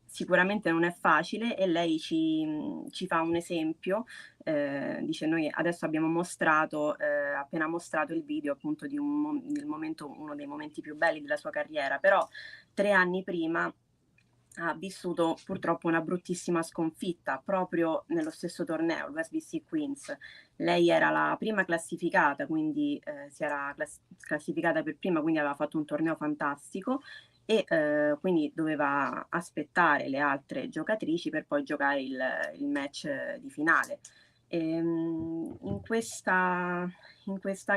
Sicuramente non è facile, e lei ci fa un esempio, dice: noi adesso abbiamo appena mostrato il video appunto di uno dei momenti più belli della sua carriera, però 3 anni prima ha vissuto purtroppo una bruttissima sconfitta proprio nello stesso torneo, l'USBC Queens. Lei era la prima classificata, quindi si era classificata per prima, quindi aveva fatto un torneo fantastico, e quindi doveva aspettare le altre giocatrici per poi giocare il match di finale. In questa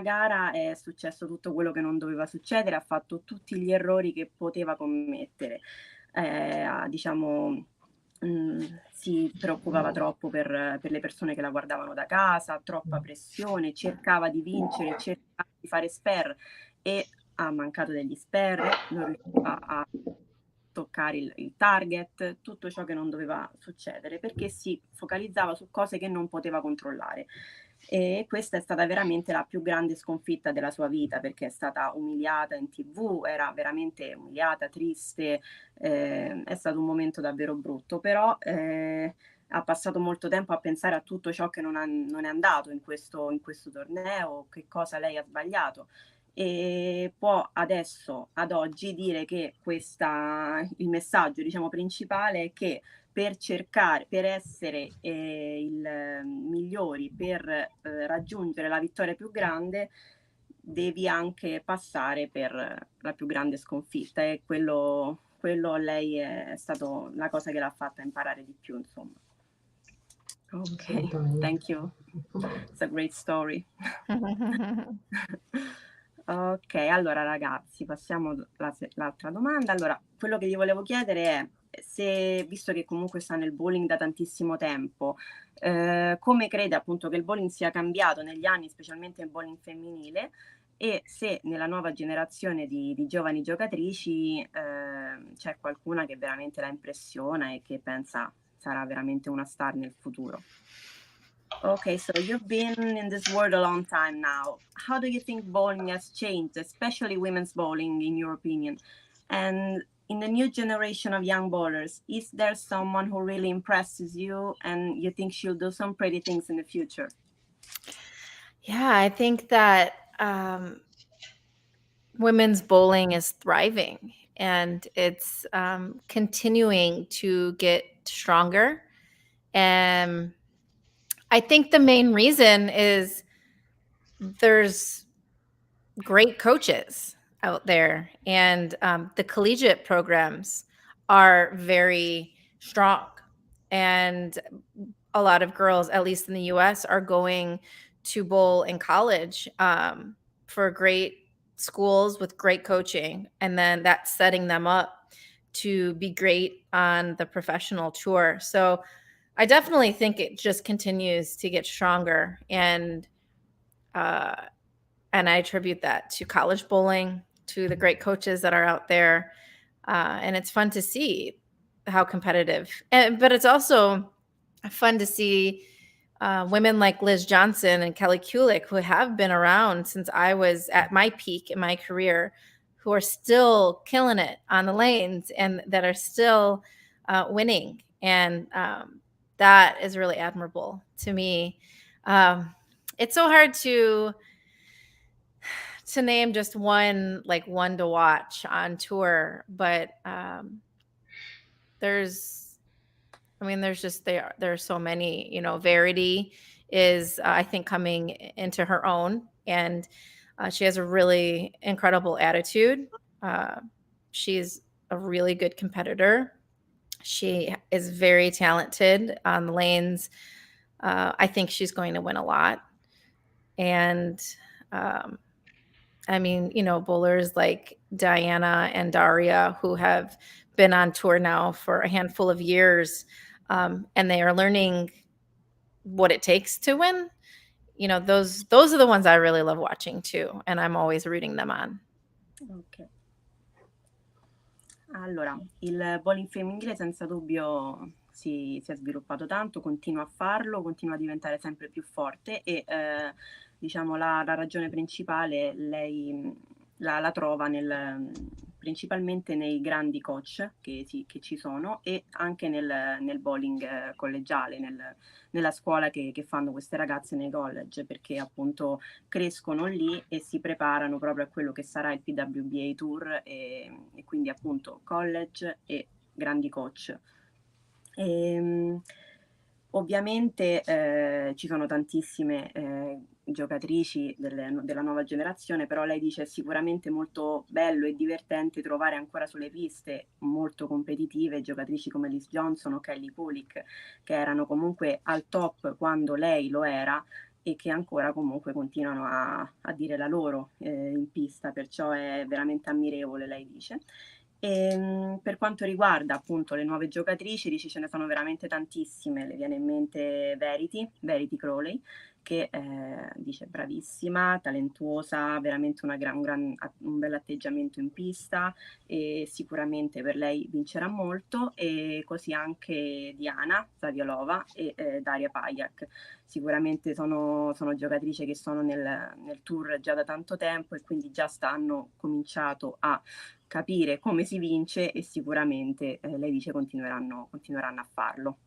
gara è successo tutto quello che non doveva succedere, ha fatto tutti gli errori che poteva commettere. Diciamo, si preoccupava troppo per le persone che la guardavano da casa, troppa pressione, cercava di vincere, cercava di fare spare e ha mancato degli spare, non riusciva a toccare il target, tutto ciò che non doveva succedere, perché si focalizzava su cose che non poteva controllare. E questa è stata veramente la più grande sconfitta della sua vita, perché è stata umiliata in TV, era veramente umiliata, triste, è stato un momento davvero brutto, però ha passato molto tempo a pensare a tutto ciò che non è andato in questo torneo, che cosa lei ha sbagliato. E può adesso, ad oggi, dire che il messaggio, diciamo, principale è che per essere migliori, per raggiungere la vittoria più grande, devi anche passare per la più grande sconfitta, e quello lei è stato la cosa che l'ha fatta imparare di più, insomma. Ok, thank you. It's a great story. Ok, allora ragazzi, passiamo all'altra domanda. Allora, quello che vi volevo chiedere è se, visto che comunque sta nel bowling da tantissimo tempo, come crede appunto che il bowling sia cambiato negli anni, specialmente il bowling femminile, e se nella nuova generazione di giovani giocatrici c'è qualcuna che veramente la impressiona e che pensa sarà veramente una star nel futuro. Okay, so you've been in this world a long time now. How do you think bowling has changed, especially women's bowling, in your opinion? And in the new generation of young bowlers, is there someone who really impresses you and you think she'll do some pretty things in the future? Yeah, I think that women's bowling is thriving and it's continuing to get stronger. And I think the main reason is there's great coaches out there, and the collegiate programs are very strong. And a lot of girls, at least in the US, are going to bowl in college for great schools with great coaching. And then that's setting them up to be great on the professional tour. So I definitely think it just continues to get stronger. And I attribute that to college bowling, to the great coaches that are out there. And it's fun to see how competitive. But it's also fun to see women like Liz Johnson and Kelly Kulick, who have been around since I was at my peak in my career, who are still killing it on the lanes and that are still winning. And that is really admirable to me. It's so hard to name just one to watch on tour, but there's there are so many. Verity is I think coming into her own, and she has a really incredible attitude. She's a really good competitor. She is very talented on the lanes. I think she's going to win a lot. And bowlers like Diana and Daria, who have been on tour now for a handful of years, and they are learning what it takes to win. Those are the ones I really love watching too, and I'm always rooting them on. Ok. Allora, il bowling femminile senza dubbio si è sviluppato tanto, continua a farlo, continua a diventare sempre più forte e diciamo la ragione principale lei la trova principalmente nei grandi coach che ci sono, e anche nel bowling collegiale, nella scuola che fanno queste ragazze nei college, perché appunto crescono lì e si preparano proprio a quello che sarà il PWBA Tour, e quindi appunto college e grandi coach. Ovviamente ci sono tantissime giocatrici della nuova generazione, però lei dice è sicuramente molto bello e divertente trovare ancora sulle piste molto competitive giocatrici come Liz Johnson o Kelly Kulick, che erano comunque al top quando lei lo era e che ancora comunque continuano a dire la loro in pista, perciò è veramente ammirevole, lei dice. Per quanto riguarda appunto le nuove giocatrici, dici ce ne sono veramente tantissime, le viene in mente Verity Crowley, che dice bravissima, talentuosa, veramente un bel atteggiamento in pista e sicuramente per lei vincerà molto, e così anche Diana Zaviolova e Daria Pajak. Sicuramente sono giocatrici che sono nel tour già da tanto tempo e quindi già hanno cominciato a capire come si vince e sicuramente lei dice continueranno a farlo.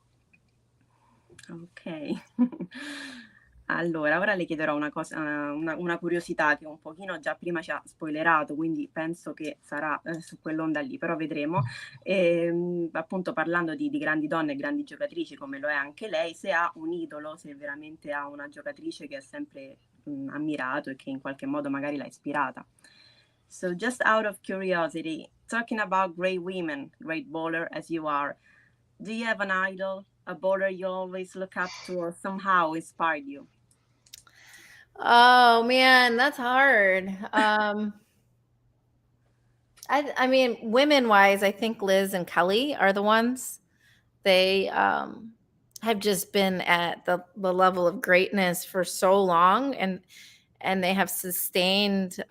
Ok. Allora, ora le chiederò una curiosità che un pochino già prima ci ha spoilerato, quindi penso che sarà su quell'onda lì, però vedremo. Appunto parlando di grandi donne e grandi giocatrici, come lo è anche lei, se ha un idolo, se veramente ha una giocatrice che ha sempre ammirato e che in qualche modo magari l'ha ispirata. So just out of curiosity, talking about great women, great bowler as you are, do you have an idol, a bowler you always look up to or somehow inspired you? Oh man, that's hard. I mean, women wise, I think Liz and Kelly are the ones. They have just been at the level of greatness for so long, and they have sustained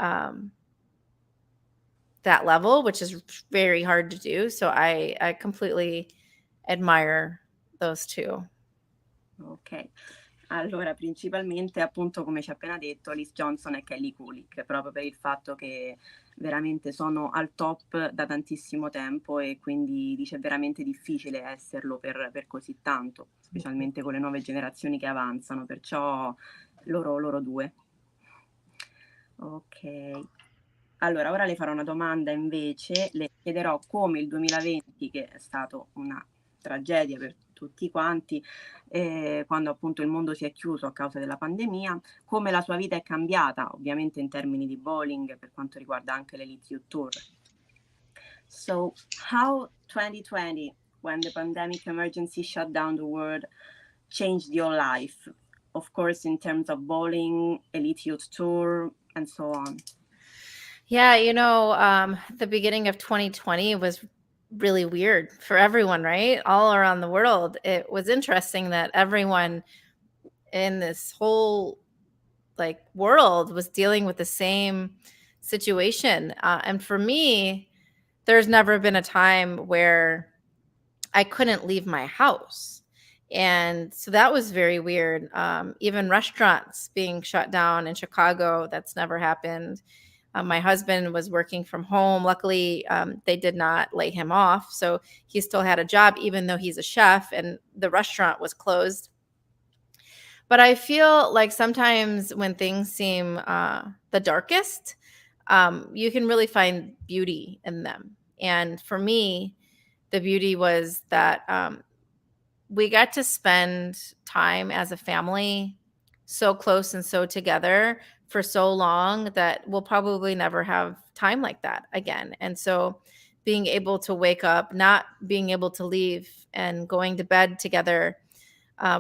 that level, which is very hard to do. So I completely admire those two. Ok, allora principalmente appunto come ci ha appena detto Liz Johnson e Kelly Kulick, proprio per il fatto che veramente sono al top da tantissimo tempo e quindi dice è veramente difficile esserlo per così tanto, specialmente con le nuove generazioni che avanzano, perciò loro due. Ok. Allora, ora le farò una domanda invece, le chiederò come il 2020, che è stato una tragedia per tutti quanti, quando appunto il mondo si è chiuso a causa della pandemia, come la sua vita è cambiata, ovviamente in termini di bowling, per quanto riguarda anche l'Elite Youth Tour. So, how 2020, when the pandemic emergency shut down the world, changed your life? Of course, in terms of bowling, Elite Youth Tour, and so on. Yeah, the beginning of 2020 was really weird for everyone, right? All around the world. It was interesting that everyone in this whole world was dealing with the same situation. And for me, there's never been a time where I couldn't leave my house. And so that was very weird. Even restaurants being shut down in Chicago, that's never happened. My husband was working from home. Luckily, they did not lay him off. So he still had a job, even though he's a chef and the restaurant was closed. But I feel like sometimes when things seem the darkest, you can really find beauty in them. And for me, the beauty was that we got to spend time as a family so close and so together for so long that we'll probably never have time like that again. And so being able to wake up, not being able to leave, and going to bed together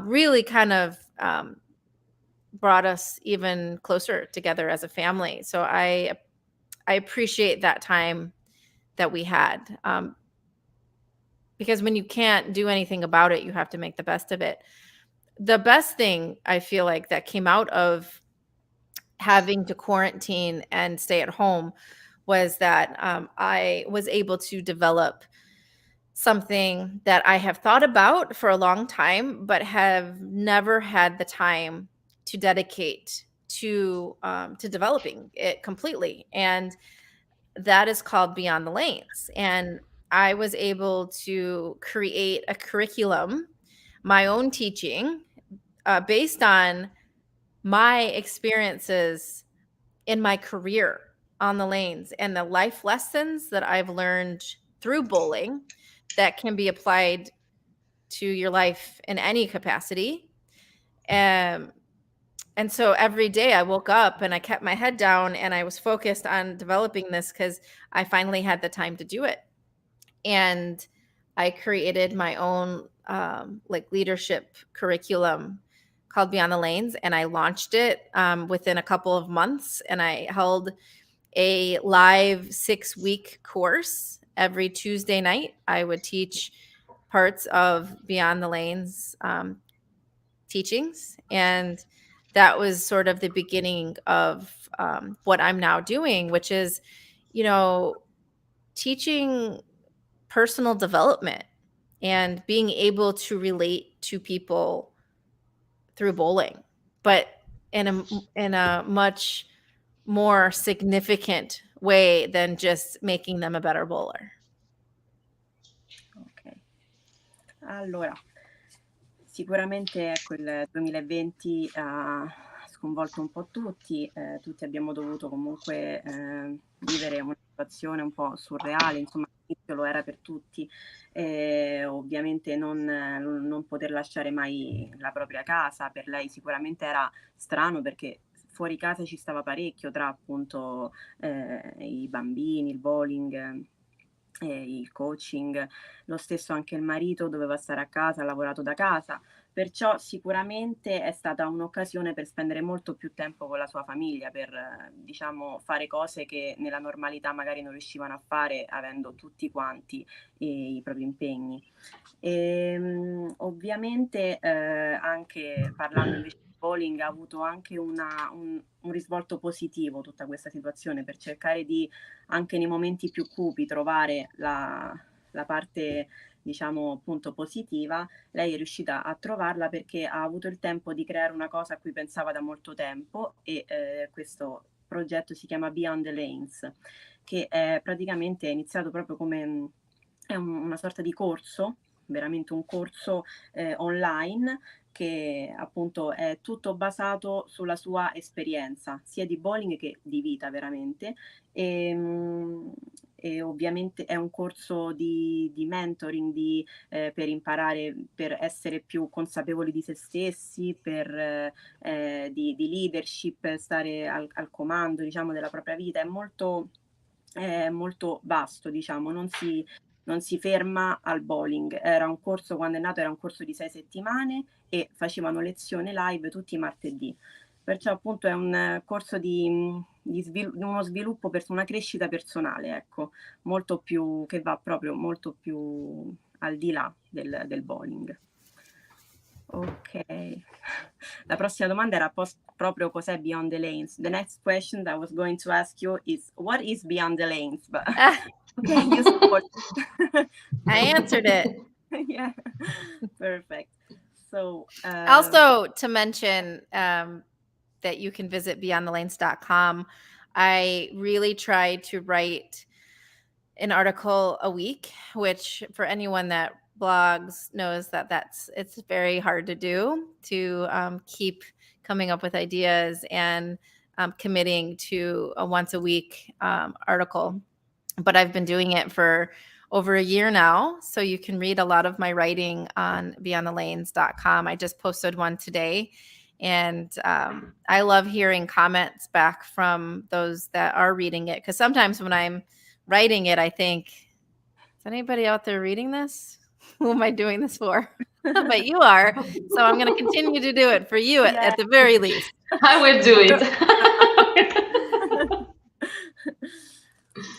really kind of brought us even closer together as a family. So I appreciate that time that we had, because when you can't do anything about it, you have to make the best of it. The best thing I feel like that came out of having to quarantine and stay at home was that I was able to develop something that I have thought about for a long time, but have never had the time to dedicate to developing it completely. And that is called Beyond the Lanes. And I was able to create a curriculum, my own teaching, based on my experiences in my career on the lanes and the life lessons that I've learned through bowling that can be applied to your life in any capacity. And so every day I woke up and I kept my head down and I was focused on developing this because I finally had the time to do it. And I created my own leadership curriculum called Beyond the Lanes, and I launched it within a couple of months, and I held a live 6-week course every Tuesday night, I would teach parts of Beyond the Lanes teachings. And that was sort of the beginning of what I'm now doing, which is, you know, teaching personal development and being able to relate to people through bowling, but in a much more significant way than just making them a better bowler. Ok. Allora, sicuramente ecco, il 2020 ha sconvolto un po' tutti, tutti abbiamo dovuto comunque vivere una situazione un po' surreale, insomma all'inizio lo era per tutti, ovviamente non poter lasciare mai la propria casa, per lei sicuramente era strano perché fuori casa ci stava parecchio tra appunto i bambini, il bowling, il coaching, lo stesso anche il marito doveva stare a casa, ha lavorato da casa, perciò sicuramente è stata un'occasione per spendere molto più tempo con la sua famiglia, per diciamo fare cose che nella normalità magari non riuscivano a fare avendo tutti quanti i propri impegni. Ovviamente anche parlando invece di bowling ha avuto anche un risvolto positivo tutta questa situazione per cercare di anche nei momenti più cupi trovare la parte diciamo appunto positiva. Lei è riuscita a trovarla perché ha avuto il tempo di creare una cosa a cui pensava da molto tempo e questo progetto si chiama Beyond the Lanes, che è praticamente iniziato proprio come è una sorta di corso, veramente un corso online che appunto è tutto basato sulla sua esperienza, sia di bowling che di vita veramente. E ovviamente è un corso di mentoring, per imparare, per essere più consapevoli di se stessi, di leadership, stare al comando, diciamo, della propria vita. È molto vasto, diciamo, non si ferma al bowling. Era un corso, quando è nato, era un corso di 6 settimane e facevano lezione live tutti i martedì. Perciò appunto è un corso di uno sviluppo, una crescita personale, ecco, molto più, che va proprio molto più al di là del bowling. Ok, la prossima domanda era proprio cos'è Beyond the Lanes. The next question that I was going to ask you is what is Beyond the Lanes? But okay, you support. I answered it. Yeah, perfect. So also to mention that you can visit beyondthelanes.com. I really try to write an article a week, which for anyone that blogs knows that it's very hard to do, to keep coming up with ideas and committing to a once a week article. But I've been doing it for over a year now, so you can read a lot of my writing on beyondthelanes.com. I just posted one today, and I love hearing comments back from those that are reading it, because sometimes when I'm writing it, I think, is anybody out there reading this? Who am I doing this for? But you are, so I'm going to continue to do it for you at the very least. I will do it.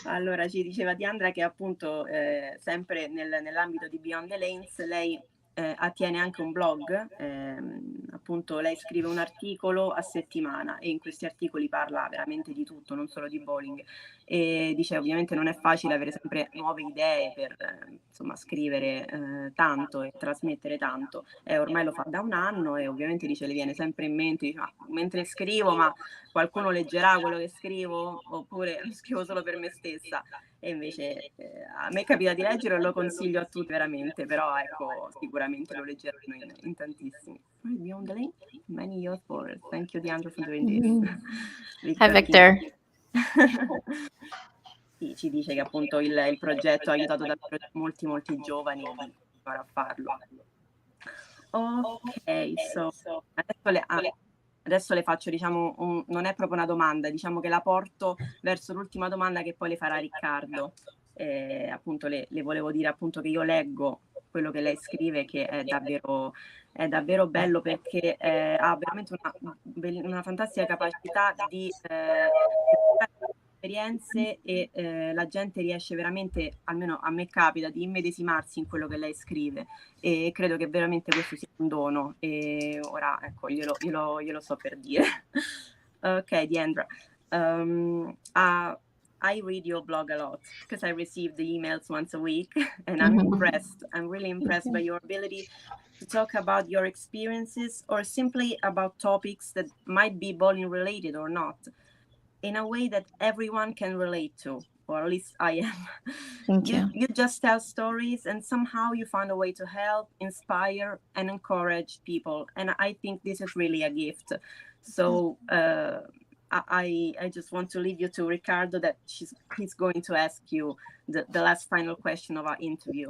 Allora, ci diceva Diandra che appunto sempre nell'ambito di Beyond the Lanes lei attiene anche un blog, appunto lei scrive un articolo a settimana e in questi articoli parla veramente di tutto, non solo di bowling, e dice ovviamente non è facile avere sempre nuove idee per insomma scrivere tanto e trasmettere tanto, ormai lo fa da un anno e ovviamente dice le viene sempre in mente, dice, mentre scrivo ma qualcuno leggerà quello che scrivo oppure lo scrivo solo per me stessa. E invece a me capita di leggere e lo consiglio a tutti veramente, però ecco sicuramente lo leggeranno in tantissimi. Beyond the Lane, many years forward. Thank you Diandra for doing this. Hi Victor. Sì, ci dice che appunto il progetto ha aiutato davvero molti giovani a provare a farlo. Ok, so adesso le faccio, diciamo, non è proprio una domanda, diciamo che la porto verso l'ultima domanda che poi le farà Riccardo. Appunto le volevo dire appunto che io leggo quello che lei scrive, che è davvero bello perché ha veramente una fantastica capacità di esperienze e la gente riesce veramente, almeno a me capita, di immedesimarsi in quello che lei scrive, e credo che veramente questo sia un dono, e ora ecco glielo so per dire. Ok, Diandra, I read your blog a lot because I receive the emails once a week, and I'm impressed. I'm really impressed by your ability to talk about your experiences or simply about topics that might be bowling related or not, in a way that everyone can relate to, or at least I am. Thank you. You just tell stories, and somehow you find a way to help, inspire, and encourage people. And I think this is really a gift. So I just want to leave you to Ricardo, that he's going to ask you the last final question of our interview.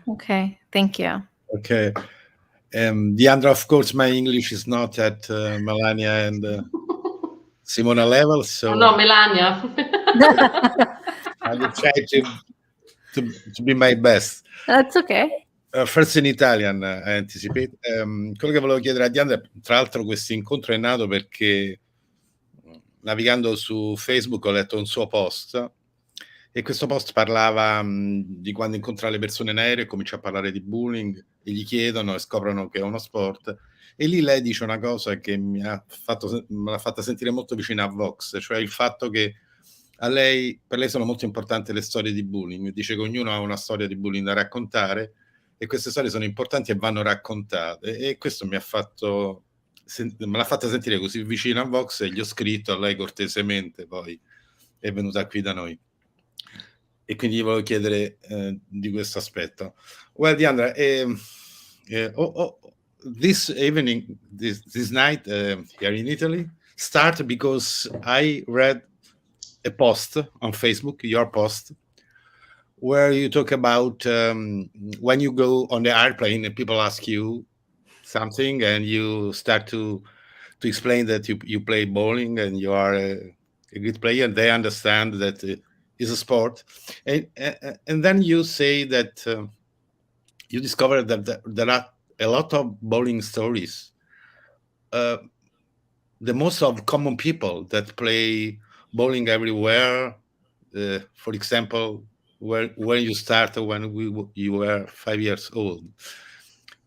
Okay, thank you. Okay. Diandra, of course, my English is not at Melania and Simona level, so No, Melania. I will try to be my best. That's okay. First in Italian, I anticipate. Quello che volevo chiedere a Diandra, tra l'altro questo incontro è nato perché navigando su Facebook ho letto un suo post, e questo post parlava di quando incontra le persone in aereo e comincia a parlare di bullying e gli chiedono e scoprono che è uno sport, e lì lei dice una cosa che me l'ha fatta sentire molto vicina a Vox, cioè il fatto che per lei sono molto importanti le storie di bullying. Dice che ognuno ha una storia di bullying da raccontare e queste storie sono importanti e vanno raccontate, e questo me l'ha fatta sentire così vicina a Vox, e gli ho scritto a lei cortesemente, poi è venuta qui da noi. E quindi gli volevo chiedere di questo aspetto. Well, Diandra, this evening, this night here in Italy, started because I read a post on Facebook, your post, where you talk about when you go on the airplane and people ask you something and you start to explain that you play bowling and you are a good player, and they understand that is a sport, and then you say that you discovered that there are a lot of bowling stories. The most of common people that play bowling everywhere, for example, when you started when you were 5 years old.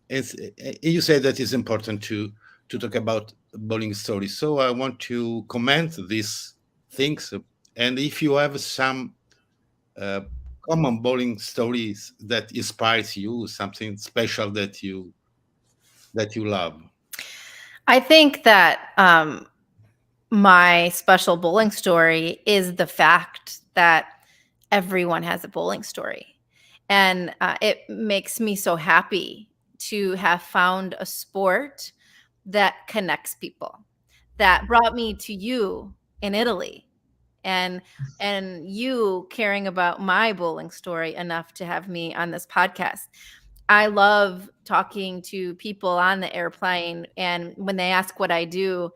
You say that it's important to talk about bowling stories. So I want to comment these things, and if you have some common bowling stories that inspires you, something special that you love. I think that my special bowling story is the fact that everyone has a bowling story. And it makes me so happy to have found a sport that connects people, that brought me to you in Italy, and you caring about my bowling story enough to have me on this podcast. I love talking to people on the airplane, and when they ask what I do,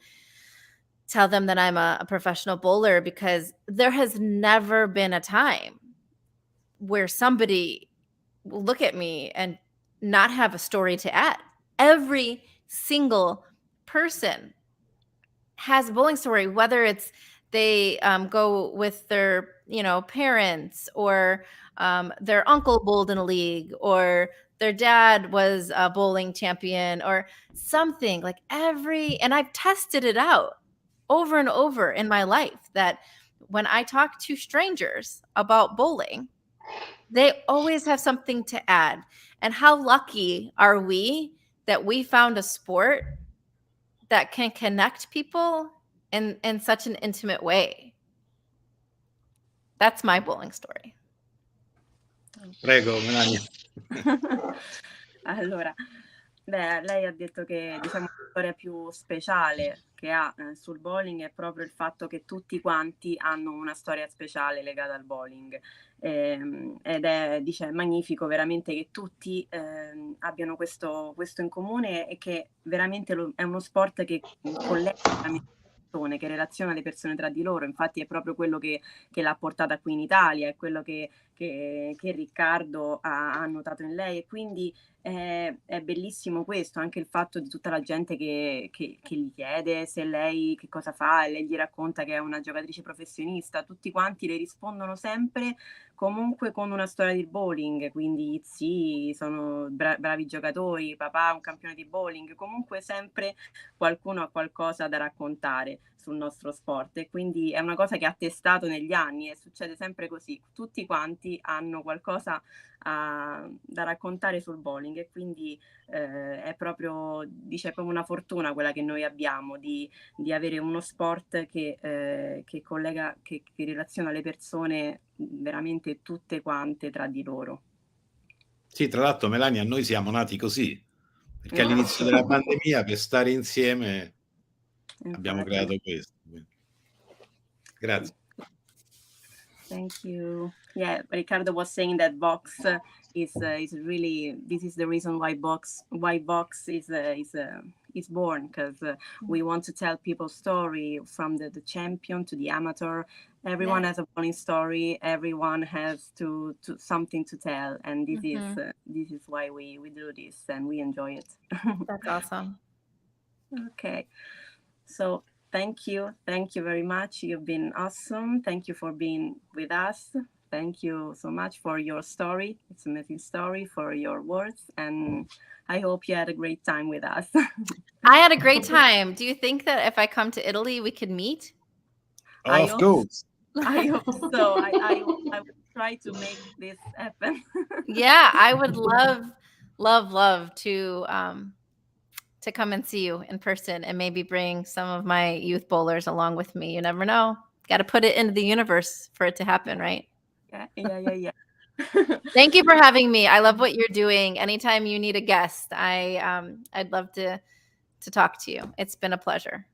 tell them that I'm a professional bowler, because there has never been a time where somebody will look at me and not have a story to add. Every single person has a bowling story, whether it's they go with their parents, or their uncle bowled in a league, or their dad was a bowling champion, or something. Like and I've tested it out over and over in my life, that when I talk to strangers about bowling, they always have something to add. And how lucky are we that we found a sport that can connect people in such an intimate way. That's my bowling story. Prego, Melania. Allora, lei ha detto che diciamo la storia più speciale che ha sul bowling è proprio il fatto che tutti quanti hanno una storia speciale legata al bowling, ed è, dice, magnifico veramente che tutti abbiano questo in comune, e che veramente è uno sport che collega le persone, che relaziona le persone tra di loro. Infatti è proprio quello che l'ha portata qui in Italia, è quello che che Riccardo ha notato in lei, e quindi è bellissimo questo, anche il fatto di tutta la gente che gli chiede se lei che cosa fa, e lei gli racconta che è una giocatrice professionista. Tutti quanti le rispondono sempre comunque con una storia di bowling, quindi sì, sono bravi giocatori, papà è un campione di bowling, comunque sempre qualcuno ha qualcosa da raccontare sul nostro sport, e quindi è una cosa che ha testato negli anni, e succede sempre così, tutti quanti hanno qualcosa da raccontare sul bowling, e quindi è proprio, proprio una fortuna quella che noi abbiamo di avere uno sport che collega, che relaziona le persone veramente tutte quante tra di loro. Sì, tra l'altro, Melania, noi siamo nati così, perché all'inizio della pandemia, per stare insieme, abbiamo creato questo. Grazie. Thank you. Yeah, Riccardo was saying that Vox is really, this is the reason why Vox is born, because we want to tell people's story, from the champion to the amateur. Everyone has a bowling story. Everyone has to something to tell, and this is why we do this, and we enjoy it. That's awesome. Okay, so thank you very much. You've been awesome. Thank you for being with us. Thank you so much for your story. It's an amazing story, for your words, and I hope you had a great time with us. I had a great time. Do you think that if I come to Italy, we could meet? Of course. I hope so. I will try to make this happen. Yeah, I would love to come and see you in person, and maybe bring some of my youth bowlers along with me. You never know. Got to put it into the universe for it to happen, right? Yeah. Thank you for having me. I love what you're doing. Anytime you need a guest, I'd love to talk to you. It's been a pleasure.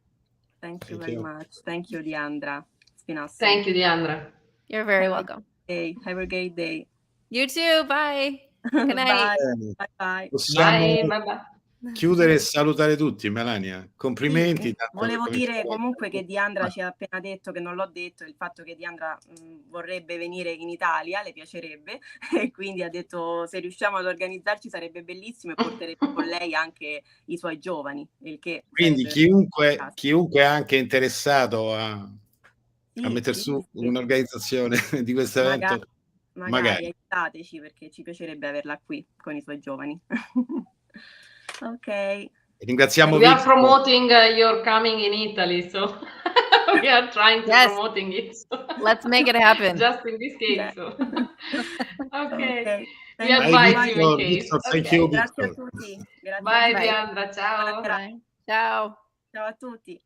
Thank you very much. Thank you, Diandra. It's been awesome. Thank you, Diandra. You're very welcome. Have a great day. You too. Bye. Good night. Bye. Possiamo Bye. chiudere e salutare tutti, Melania. Complimenti. Sì, volevo dire comunque che Diandra ci ha appena detto, che non l'ho detto, il fatto che Diandra vorrebbe venire in Italia, le piacerebbe, e quindi ha detto se riusciamo ad organizzarci sarebbe bellissimo, e porterebbe con lei anche i suoi giovani. Quindi chiunque è anche interessato a mettere su un'organizzazione di questo evento, magari aiutateci, perché ci piacerebbe averla qui con i suoi giovani. Ok. Ringraziamo We are promoting your coming in Italy, so we are trying to promoting it. So. Let's make it happen. Just in this case. So. Okay. We Thank advise you in case. Thank you, Grazie a tutti. Bye, Diandra. Ciao. Bye. Ciao. Ciao a tutti.